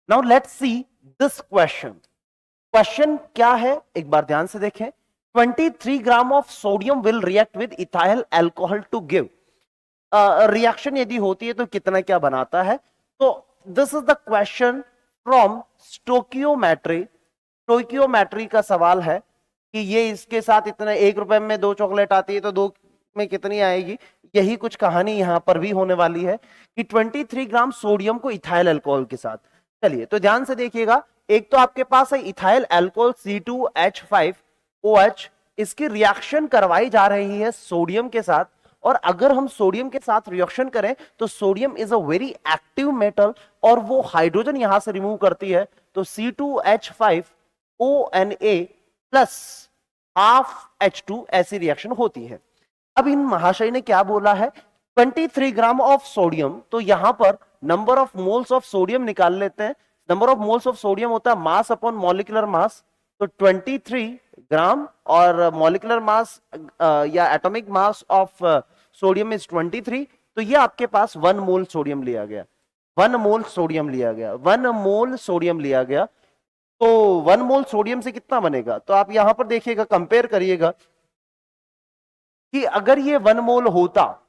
Now let's see this question. Question क्या है एक बार ध्यान से देखें। 23 gram of sodium will react with ethyl alcohol to give, reaction यदि होती है तो कितना क्या बनाता है। तो this is the question from stoichiometry. Stoichiometry का सवाल है कि ये इसके साथ इतना, 1 रुपए में 2 चॉकलेट आती है तो 2 में कितनी आएगी। यही कुछ कहानी यहां पर भी होने वाली है कि 23 ग्राम सोडियम को इथाइल अल्कोहल के साथ। चलिए तो ध्यान से देखिएगा। एक तो आपके पास है इथाइल अल्कोहल C2H5OH, इसकी रिएक्शन करवाई जा रही है सोडियम के साथ। और अगर हम सोडियम के साथ रिएक्शन करें तो sodium is a very active metal और वो हाइड्रोजन यहां से रिमूव करती है। तो C2H5ONA प्लस हाफ H2 ऐसी रिएक्शन होती है। अब इन महाशय ने क्या बोला है, 23 ग्राम ऑफ सोडियम, तो यहां पर number of moles of sodium निकाल लेते हैं। Number of moles of sodium होता है मास अपॉन मॉलिक्यूलर मास। तो 23 ग्राम और मॉलिक्यूलर मास या atomic mass of sodium is 23। तो ये आपके पास 1 मोल सोडियम लिया गया, 1 मोल सोडियम लिया गया, 1 मोल सोडियम लिया गया। तो 1 मोल सोडियम से कितना बनेगा, तो आप यहां पर देखिएगा, कंपेयर करिएगा कि अगर ये 1 मोल होता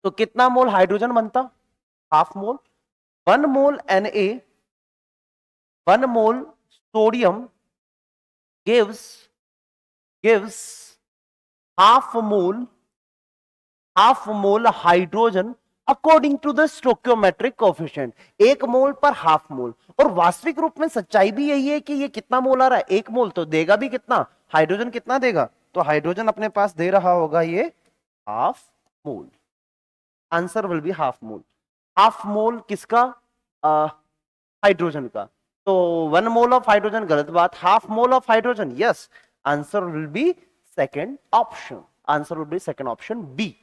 तो कितना मोल हाइड्रोजन बनता, half mole. 1 mole Na, 1 mole sodium gives half mole hydrogen according to the stoichiometric coefficient. 1 mole पर हाफ मोल। और वास्तविक रूप में सच्चाई भी यही है कि ये कितना मोल आ रहा है, 1 मोल। तो देगा भी कितना, हाइड्रोजन कितना देगा, तो हाइड्रोजन अपने पास दे रहा होगा ये half mole. Answer will be half mole. Half mole किसका, हाइड्रोजन का। तो 1 मोल ऑफ हाइड्रोजन गलत बात, half mole of hydrogen yes. Answer will be second option, answer will be second option B.